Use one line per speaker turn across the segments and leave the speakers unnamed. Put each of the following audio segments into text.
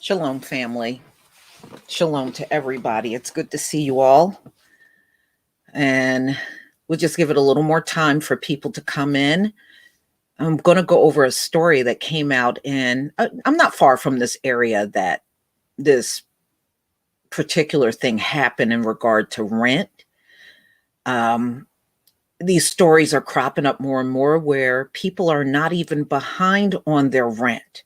Shalom, family. Shalom to everybody. It's good to see you all. And we'll just give it a little more time for people to come in. I'm going to go over a story that came out I'm not far from this area that this particular thing happened in regard to rent. These stories are cropping up more and more where people are not even behind on their rent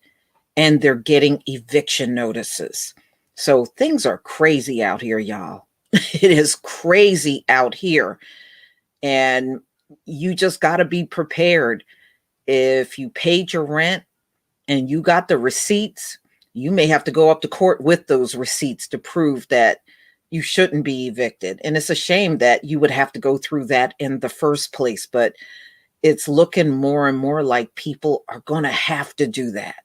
and they're getting eviction notices. So things are crazy out here, y'all. It is crazy out here. And you just got to be prepared. If you paid your rent and you got the receipts, you may have to go up to court with those receipts to prove that you shouldn't be evicted. And it's a shame that you would have to go through that in the first place. But it's looking more and more like people are going to have to do that.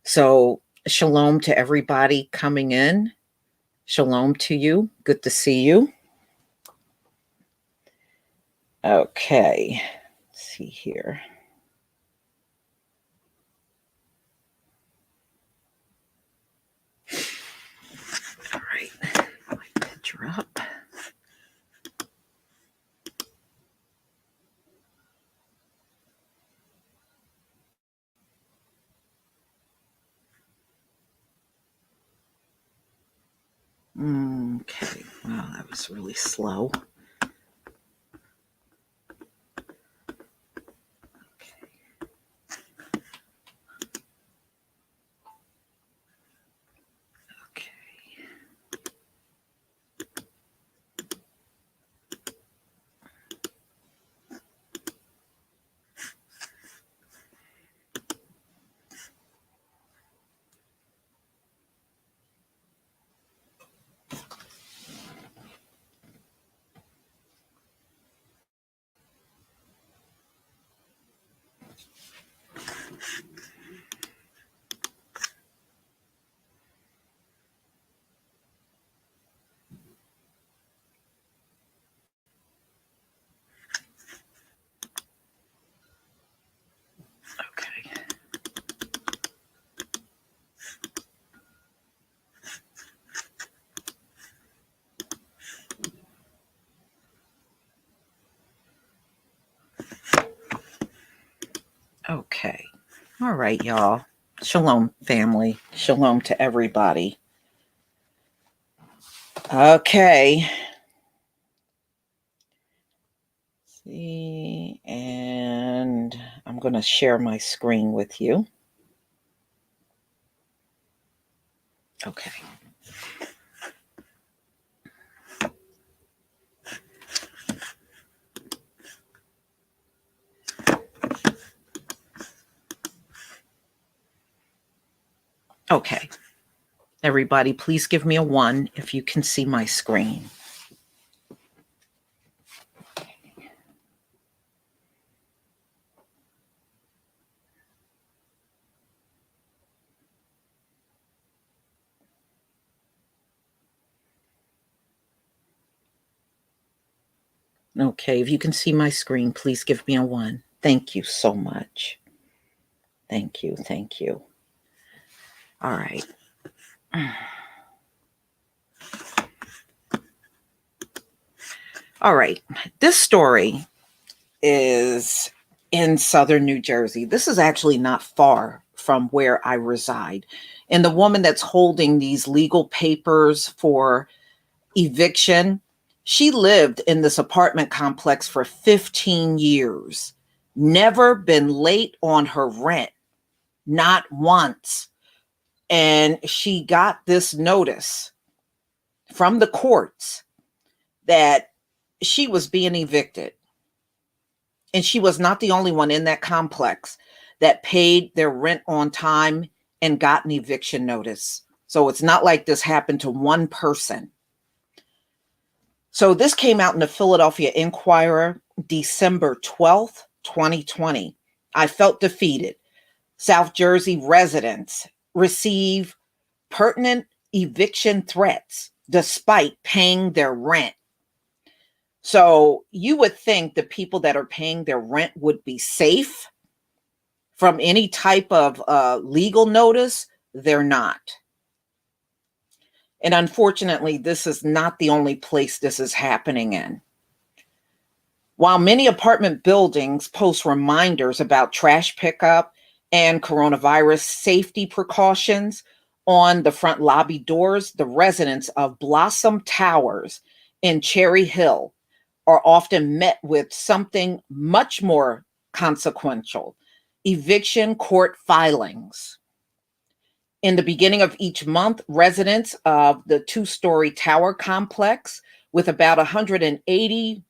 So shalom to everybody coming in. Shalom to you. Good to see you. Okay, let's see here. All right, my picture up. Okay, wow, that was really slow. Okay. All right, y'all. Shalom, family. Shalom to everybody. Okay. See, and I'm going to share my screen with you. Okay. Okay. Everybody, please give me a 1 if you can see my screen. Okay, if you can see my screen, please give me a 1. Thank you so much. Thank you. Thank you. All right. All right. This story is in southern New Jersey. This is actually not far from where I reside. And the woman that's holding these legal papers for eviction, she lived in this apartment complex for 15 years, never been late on her rent, not once. And she got this notice from the courts that she was being evicted. And she was not the only one in that complex that paid their rent on time and got an eviction notice. So it's not like this happened to one person. So this came out in the Philadelphia Inquirer, December 12th, 2020. I felt defeated. South Jersey residents receive pertinent eviction threats despite paying their rent. So you would think the people that are paying their rent would be safe from any type of legal notice. They're not. And unfortunately, this is not the only place this is happening in. While many apartment buildings post reminders about trash pickup and coronavirus safety precautions on the front lobby doors, the residents of Blossom Towers in Cherry Hill are often met with something much more consequential: eviction court filings. In the beginning of each month, residents of the two-story tower complex with about 180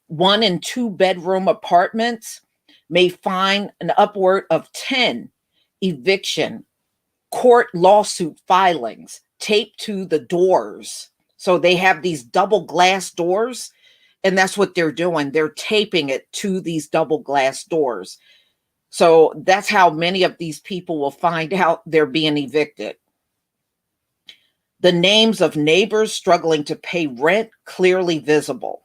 one and two bedroom apartments may find an upward of 10 eviction court lawsuit filings taped to the doors. So they have these double glass doors, and that's what they're doing. They're taping it to these double glass doors. So that's how many of these people will find out they're being evicted. The names of neighbors struggling to pay rent clearly visible.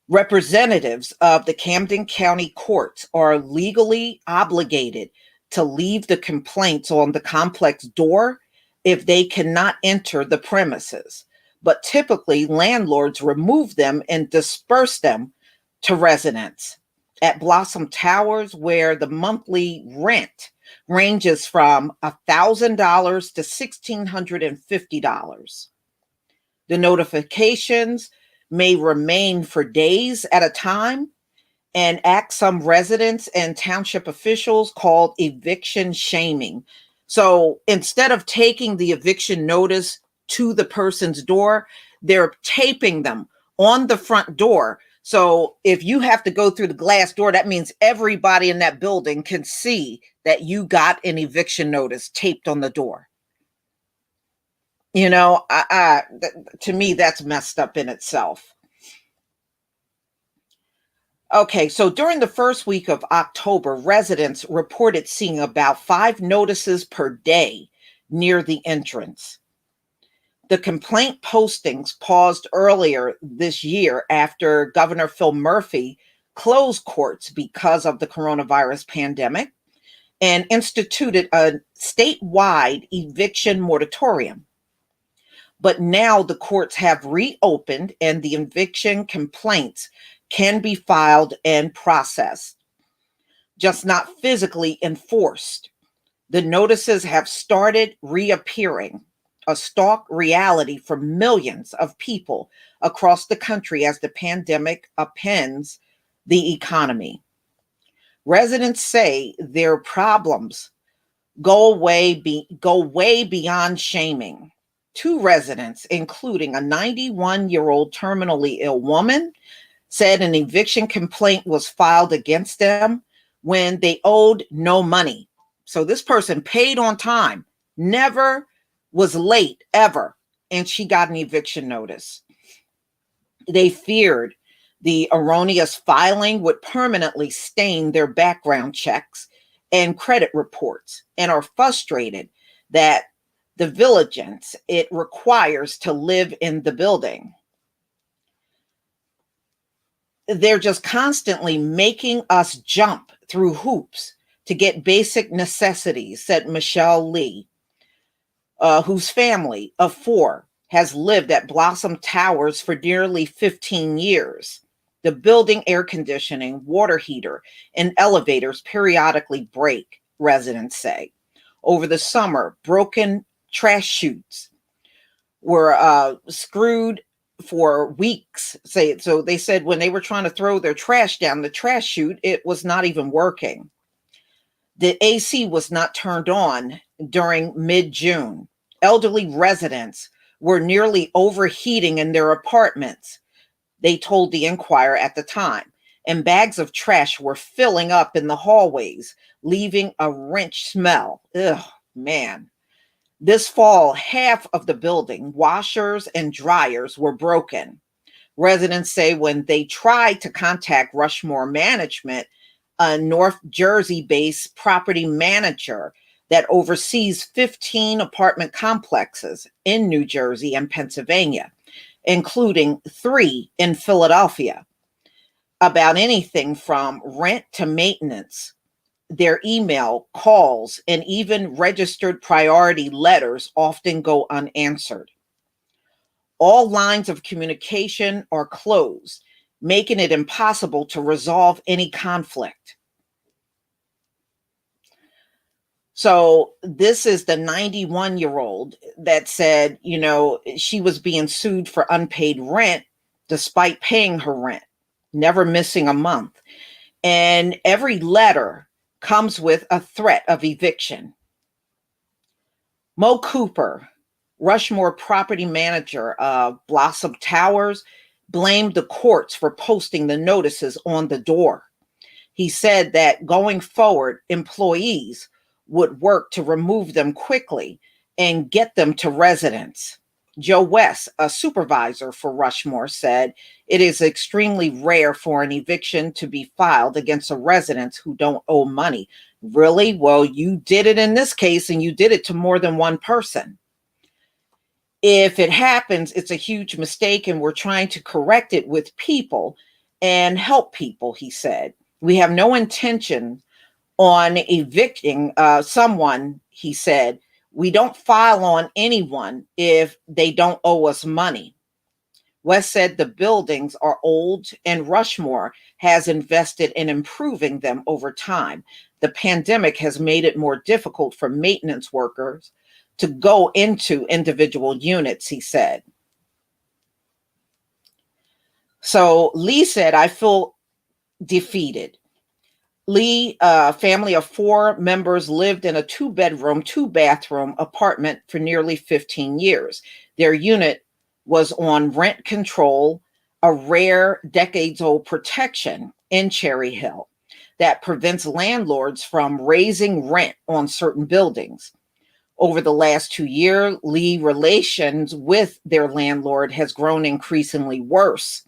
Representatives of the Camden County courts are legally obligated to leave the complaints on the complex door if they cannot enter the premises, but typically landlords remove them and disperse them to residents. At Blossom Towers, where the monthly rent ranges from $1,000 to $1,650. The notifications may remain for days at a time and act some residents and township officials called eviction shaming. So instead of taking the eviction notice to the person's door, they're taping them on the front door. So if you have to go through the glass door, that means everybody in that building can see that you got an eviction notice taped on the door. You know, to me, that's messed up in itself. Okay, so during the first week of October, residents reported seeing about 5 notices per day near the entrance. The complaint postings paused earlier this year after Governor Phil Murphy closed courts because of the coronavirus pandemic and instituted a statewide eviction moratorium. But now the courts have reopened and the eviction complaints can be filed and processed, just not physically enforced. The notices have started reappearing, a stark reality for millions of people across the country as the pandemic upends the economy. Residents say their problems go way beyond shaming. 2 residents, including a 91-year-old terminally ill woman, said an eviction complaint was filed against them when they owed no money. So this person paid on time, never was late ever, and she got an eviction notice. They feared the erroneous filing would permanently stain their background checks and credit reports, and are frustrated that the vigilance it requires to live in the building. They're just constantly making us jump through hoops to get basic necessities, said Michelle Lee, whose family of 4 has lived at Blossom Towers for nearly 15 years. The building air conditioning, water heater, and elevators periodically break, residents say. Over the summer, broken trash chutes were screwed for weeks. So they said when they were trying to throw their trash down the trash chute, it was not even working. The AC was not turned on during mid-June. Elderly residents were nearly overheating in their apartments, they told the Enquirer at the time, and bags of trash were filling up in the hallways, leaving a wrench smell. Ugh, man. This fall, half of the building, washers and dryers, were broken. Residents say when they tried to contact Rushmore Management, a North Jersey-based property manager that oversees 15 apartment complexes in New Jersey and Pennsylvania, including 3 in Philadelphia, about anything from rent to maintenance, their email, calls, and even registered priority letters often go unanswered. All lines of communication are closed, making it impossible to resolve any conflict. So this is the 91-year-old that said, she was being sued for unpaid rent despite paying her rent, never missing a month. And every letter comes with a threat of eviction. Mo Cooper, Rushmore property manager of Blossom Towers, blamed the courts for posting the notices on the door. He said that going forward, employees would work to remove them quickly and get them to residents. Joe West, a supervisor for Rushmore, said it is extremely rare for an eviction to be filed against a resident who don't owe money. Really? Well, you did it in this case, and you did it to more than one person. If it happens, it's a huge mistake, and we're trying to correct it with people and help people, he said. We have no intention on evicting someone, he said. We don't file on anyone if they don't owe us money. West said the buildings are old and Rushmore has invested in improving them over time. The pandemic has made it more difficult for maintenance workers to go into individual units, he said. So Lee said, I feel defeated. Lee, a family of 4 members, lived in a 2-bedroom, 2-bathroom apartment for nearly 15 years. Their unit was on rent control, a rare decades-old protection in Cherry Hill that prevents landlords from raising rent on certain buildings. Over the last 2 years, Lee relations with their landlord has grown increasingly worse.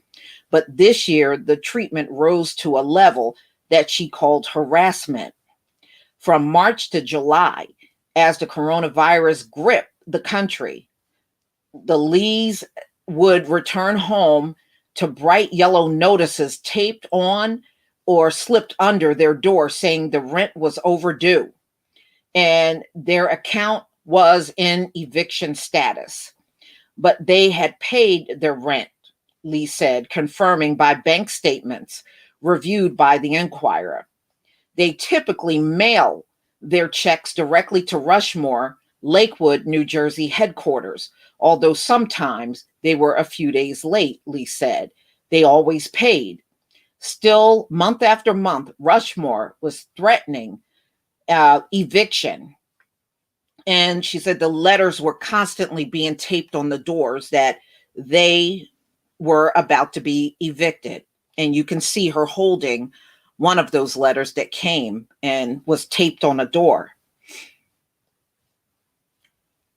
But this year, the treatment rose to a level that she called harassment. From March to July, as the coronavirus gripped the country, the Lees would return home to bright yellow notices taped on or slipped under their door saying the rent was overdue and their account was in eviction status. But they had paid their rent, Lee said, confirming by bank statements reviewed by the Enquirer. They typically mail their checks directly to Rushmore, Lakewood, New Jersey headquarters, although sometimes they were a few days late, Lee said. They always paid. Still, month after month, Rushmore was threatening eviction. And she said the letters were constantly being taped on the doors that they were about to be evicted. And you can see her holding one of those letters that came and was taped on a door.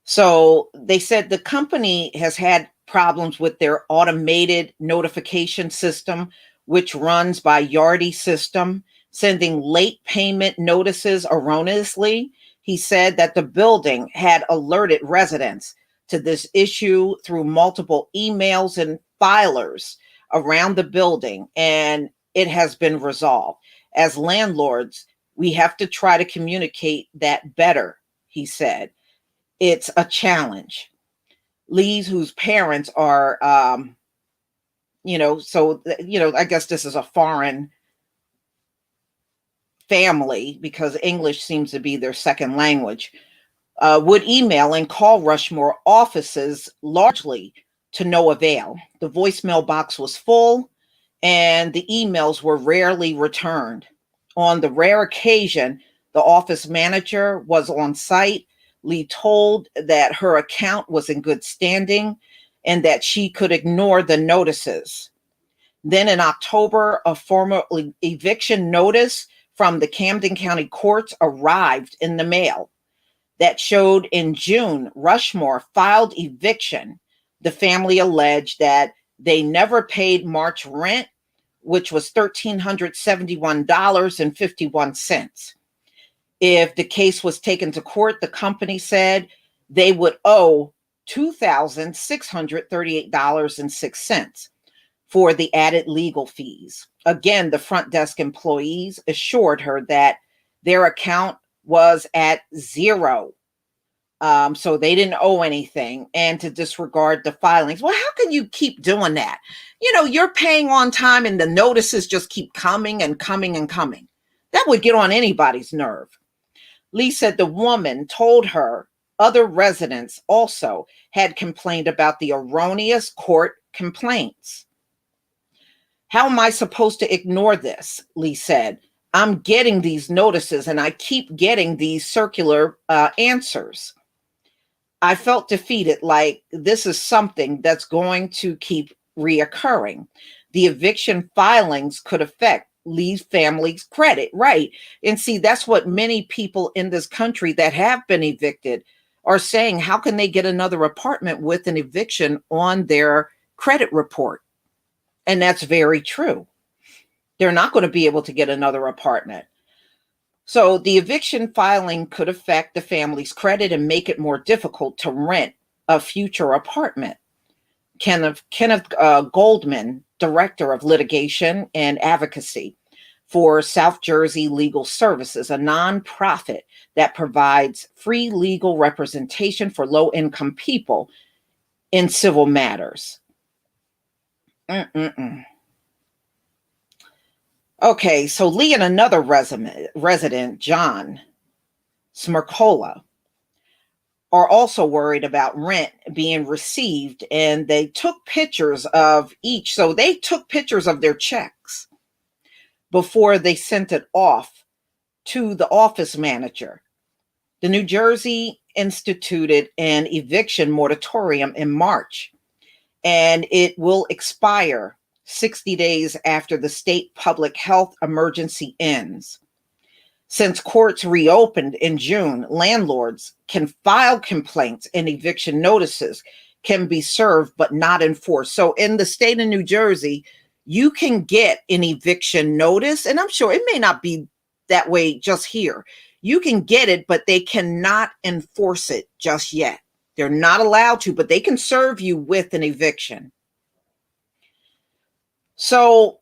So they said the company has had problems with their automated notification system, which runs by Yardi system, sending late payment notices erroneously. He said that the building had alerted residents to this issue through multiple emails and filers around the building, and it has been resolved. As landlords, we have to try to communicate that better, he said. It's a challenge. Lee's, whose parents are, I guess this is a foreign family because English seems to be their second language, would email and call Rushmore offices largely to no avail. The voicemail box was full and the emails were rarely returned. On the rare occasion the office manager was on site, Lee told that her account was in good standing and that she could ignore the notices. Then in October, a formal eviction notice from the Camden County courts arrived in the mail that showed in June Rushmore filed eviction. The family alleged that they never paid March rent, which was $1,371.51. If the case was taken to court, the company said they would owe $2,638.06 for the added legal fees. Again, the front desk employees assured her that Their account was at zero. So they didn't owe anything, and to disregard the filings. Well, how can you keep doing that? You're paying on time and the notices just keep coming and coming and coming. That would get on anybody's nerve. Lee said the woman told her other residents also had complained about the erroneous court complaints. How am I supposed to ignore this? Lee said. I'm getting these notices and I keep getting these circular answers. I felt defeated, like this is something that's going to keep reoccurring. The eviction filings could affect Lee's family's credit, right? And see, that's what many people in this country that have been evicted are saying. How can they get another apartment with an eviction on their credit report? And that's very true. They're not going to be able to get another apartment. So the eviction filing could affect the family's credit and make it more difficult to rent a future apartment. Kenneth Goldman, Director of Litigation and Advocacy for South Jersey Legal Services, a nonprofit that provides free legal representation for low-income people in civil matters. Okay, so Lee and another resident, John Smirkola, are also worried about rent being received, and they took pictures of each. So they took pictures of their checks before they sent it off to the office manager. The New Jersey instituted an eviction moratorium in March, and it will expire 60 days after the state public health emergency ends. Since courts reopened in June, landlords can file complaints and eviction notices can be served but not enforced. So in the state of New Jersey, you can get an eviction notice, and I'm sure it may not be that way just here. You can get it, but they cannot enforce it just yet. They're not allowed to, but they can serve you with an eviction. So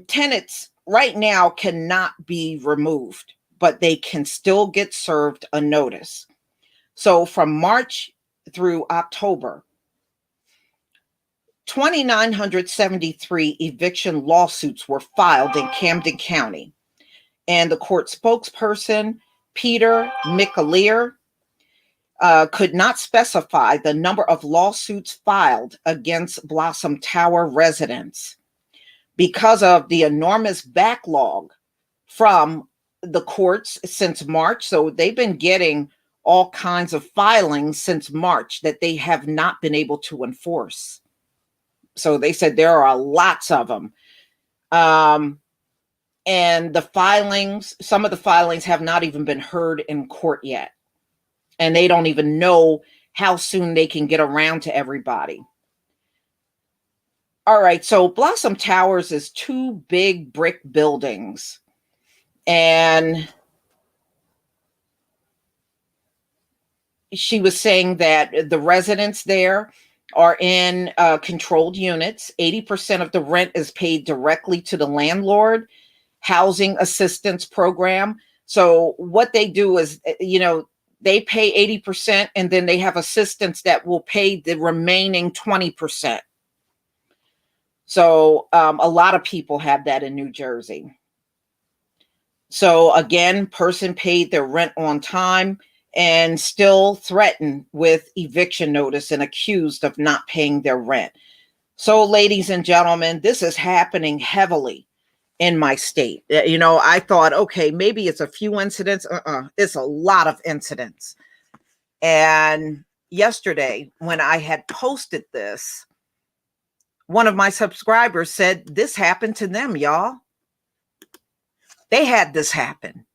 tenants right now cannot be removed, but they can still get served a notice. So from March through October, 2,973 eviction lawsuits were filed in Camden County. And the court spokesperson, Peter McAleer, could not specify the number of lawsuits filed against Blossom Tower residents because of the enormous backlog from the courts since March. So they've been getting all kinds of filings since March that they have not been able to enforce. So they said there are lots of them. And the filings, some of the filings have not even been heard in court yet. And they don't even know how soon they can get around to everybody. All right, so Blossom Towers is 2 big brick buildings. And she was saying that the residents there are in controlled units. 80% of the rent is paid directly to the landlord. Housing assistance program. So what they do is, they pay 80% and then they have assistants that will pay the remaining 20%. So a lot of people have that in New Jersey. So again, person paid their rent on time and still threatened with eviction notice and accused of not paying their rent. So ladies and gentlemen, this is happening heavily in my state. I thought, okay, maybe it's a few incidents. It's a lot of incidents. And yesterday, when I had posted this, one of my subscribers said, this happened to them, y'all. They had this happen.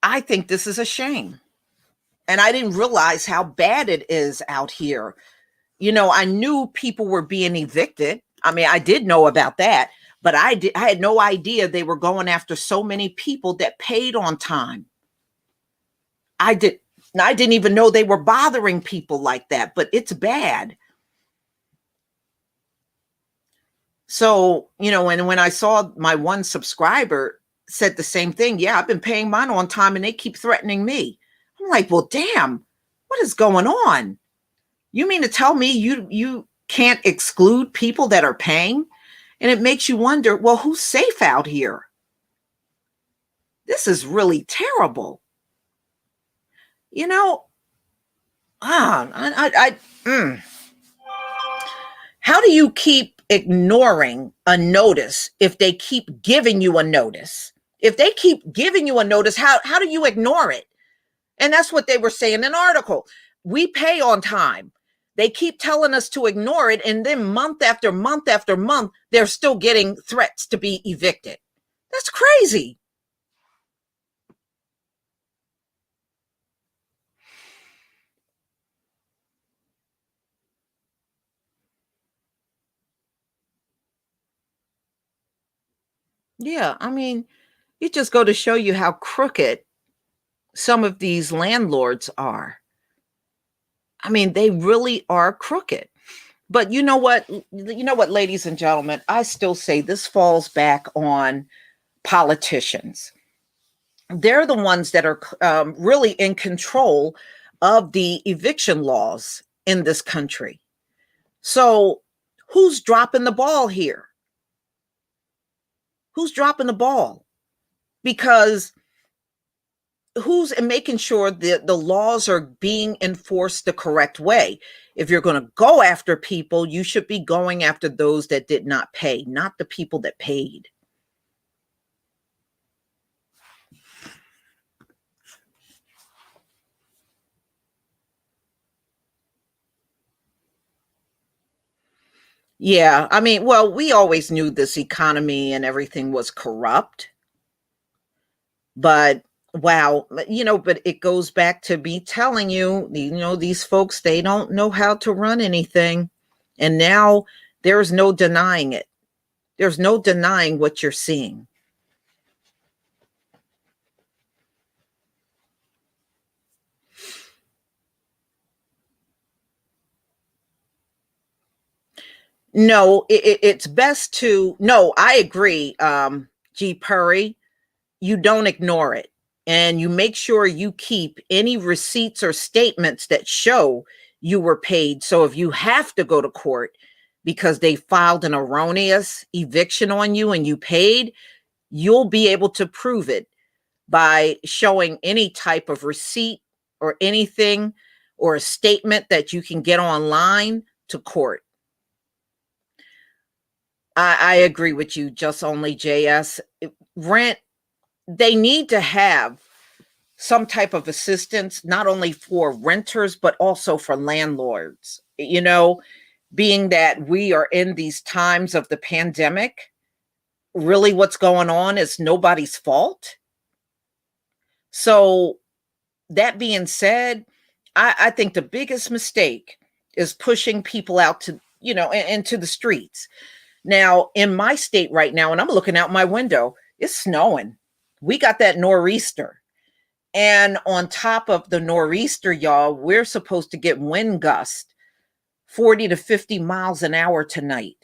I think this is a shame. And I didn't realize how bad it is out here. I knew people were being evicted. I mean, I did know about that. But I had no idea they were going after so many people that paid on time. I didn't even know they were bothering people like that, but it's bad. So, and when I saw my one subscriber said the same thing. Yeah, I've been paying mine on time and they keep threatening me. I'm like, well, damn, what is going on? You mean to tell me you can't exclude people that are paying? And it makes you wonder, well, who's safe out here? This is really terrible. You know, ah, how do you keep ignoring a notice if they keep giving you a notice? If they keep giving you a notice, how do you ignore it? And that's what they were saying in an article. We pay on time. They keep telling us to ignore it. And then month after month after month, they're still getting threats to be evicted. That's crazy. Yeah. I mean, it just go to show you how crooked some of these landlords are. I mean, they really are crooked. But you know what? You know what, ladies and gentlemen, I still say this falls back on politicians. They're the ones that are really in control of the eviction laws in this country. So, who's dropping the ball here? Who's dropping the ball? Because who's making sure that the laws are being enforced the correct way? If you're going to go after people, you should be going after those that did not pay, not the people that paid. Yeah, I mean, well, we always knew this economy and everything was corrupt, but wow, but it goes back to me telling you, these folks, they don't know how to run anything. And now there's no denying it. There's no denying what you're seeing. No, it's best to, no, I agree, G. Purry. You don't ignore it. And you make sure you keep any receipts or statements that show you were paid. So if you have to go to court because they filed an erroneous eviction on you and you paid, you'll be able to prove it by showing any type of receipt or anything or a statement that you can get online to court. I agree with you, just only JS. Rent, they need to have some type of assistance, not only for renters, but also for landlords. Being that we are in these times of the pandemic, really what's going on is nobody's fault. So, that being said, I think the biggest mistake is pushing people out to, into the streets. Now, in my state right now, and I'm looking out my window, it's snowing. We got that nor'easter. And on top of the nor'easter, y'all, we're supposed to get wind gust 40 to 50 miles an hour tonight.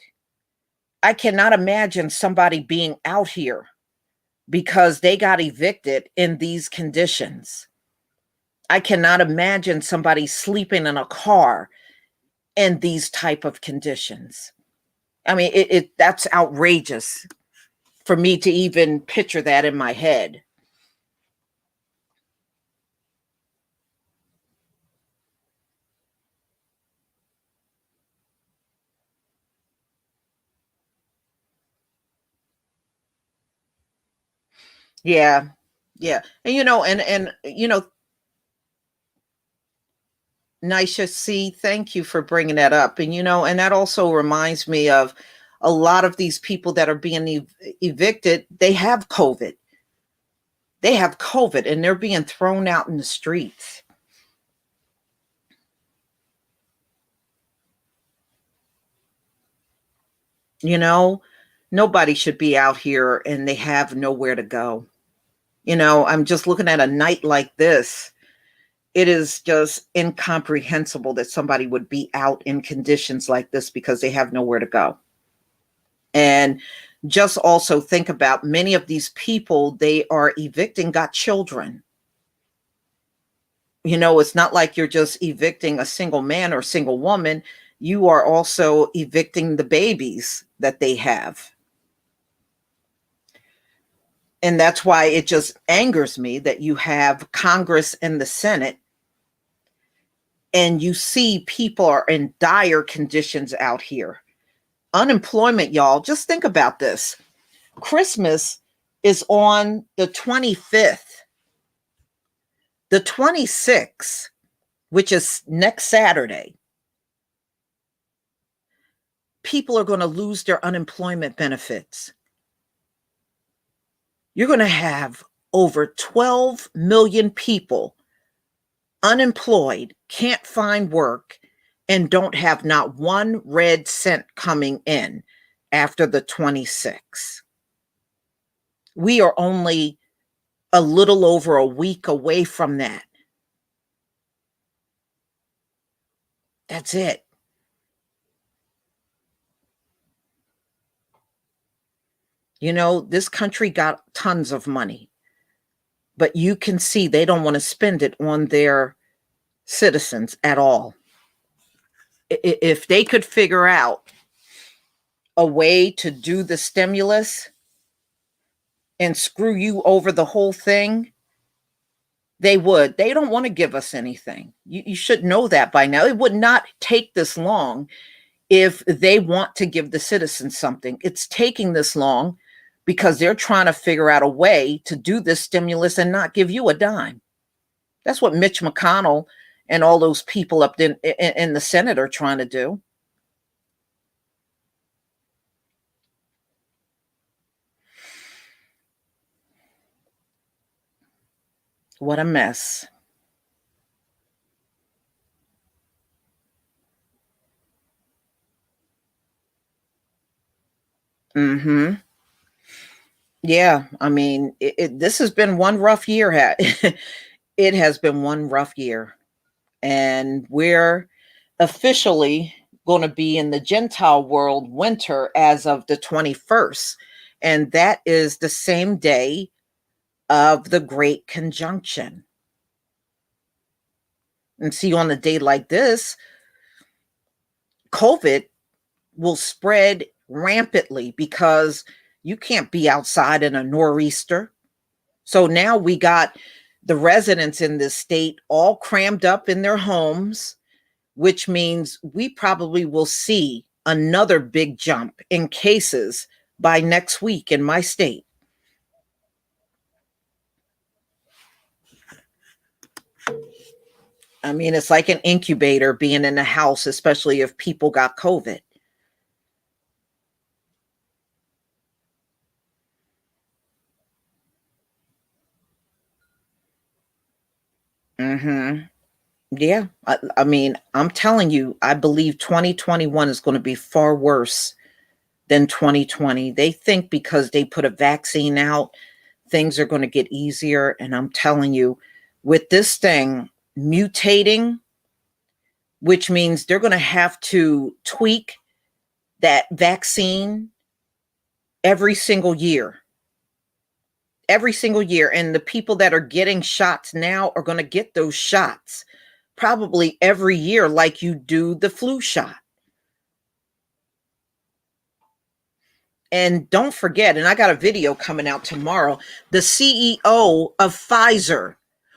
I cannot imagine somebody being out here because they got evicted in these conditions. I cannot imagine somebody sleeping in a car in these type of conditions. I mean, that's outrageous for me to even picture that in my head. Yeah. Yeah. And Nisha C, thank you for bringing that up. And that also reminds me of a lot of these people that are being evicted, they have COVID. They have COVID and they're being thrown out in the streets. You know, Nobody should be out here and they have nowhere to go. I'm just looking at a night like this. It is just incomprehensible that somebody would be out in conditions like this because they have nowhere to go. And Just also think about many of these people they are evicting got children. It's not like you're just evicting a single man or single woman. You are also evicting the babies that they have. And that's why it just angers me that you have Congress and the Senate and you see people are in dire conditions out here. Unemployment, y'all, just think about this. Christmas is on the 25th. The 26th, which is next Saturday, people are going to lose their unemployment benefits. You're going to have over 12 million people unemployed, can't find work, and don't have not one red cent coming in after the 26th. We are only a little over a week away from that. That's it. This country got tons of money, but you can see they don't want to spend it on their citizens at all. If they could figure out a way to do the stimulus and screw you over the whole thing, they would. They don't want to give us anything. You should know that by now. It would not take this long if they want to give the citizens something. It's taking this long because they're trying to figure out a way to do this stimulus and not give you a dime. That's what Mitch McConnell and all those people up in the Senate are trying to do. What a mess. Mm-hmm. Yeah, I mean, this has been one rough year. It has been one rough year. And we're officially going to be in the Gentile world winter as of the 21st. And that is the same day of the Great Conjunction. And see, on a day like this, COVID will spread rampantly because you can't be outside in a nor'easter. So now we got the residents in this state all crammed up in their homes, which means we probably will see another big jump in cases by next week in my state. I mean, it's like an incubator being in the house, especially if people got COVID. Mm-hmm. Yeah. I mean, I'm telling you, I believe 2021 is going to be far worse than 2020. They think because they put a vaccine out, things are going to get easier. And I'm telling you, with this thing mutating, which means they're going to have to tweak that vaccine every single year. Every single year. And the people that are getting shots now are going to get those shots probably every year, like you do the flu shot. And don't forget, and I got a video coming out tomorrow, the CEO of Pfizer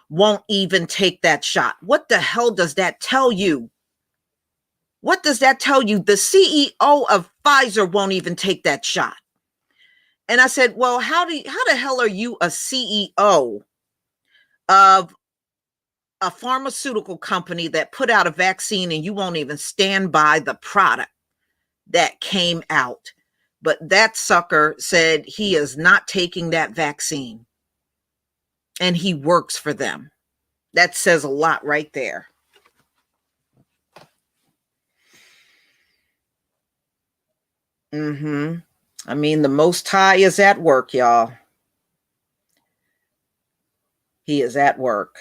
won't even take that shot. What the hell does that tell you? What does that tell you? The CEO of Pfizer won't even take that shot. And I said, well, how the hell are you a CEO of a pharmaceutical company that put out a vaccine and you won't even stand by the product that came out? But that sucker said he is not taking that vaccine and he works for them. That says a lot right there. Mm-hmm. I mean, the Most High is at work, y'all. He is at work.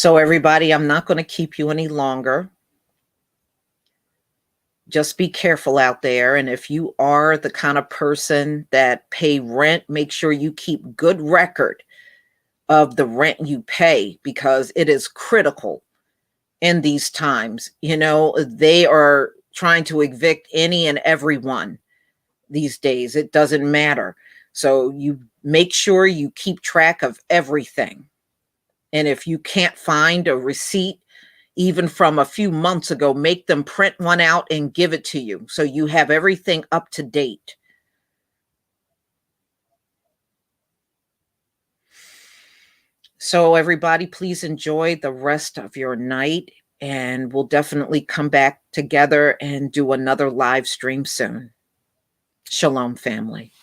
So, everybody, I'm not going to keep you any longer. Just be careful out there. And if you are the kind of person that pay rent, make sure you keep good record of the rent you pay, because it is critical in these times. You know, they are trying to evict any and everyone these days. It doesn't matter. So you make sure you keep track of everything. And if you can't find a receipt, even from a few months ago, make them print one out and give it to you so you have everything up to date. So, everybody, please enjoy the rest of your night, and we'll definitely come back together and do another live stream soon. Shalom, family.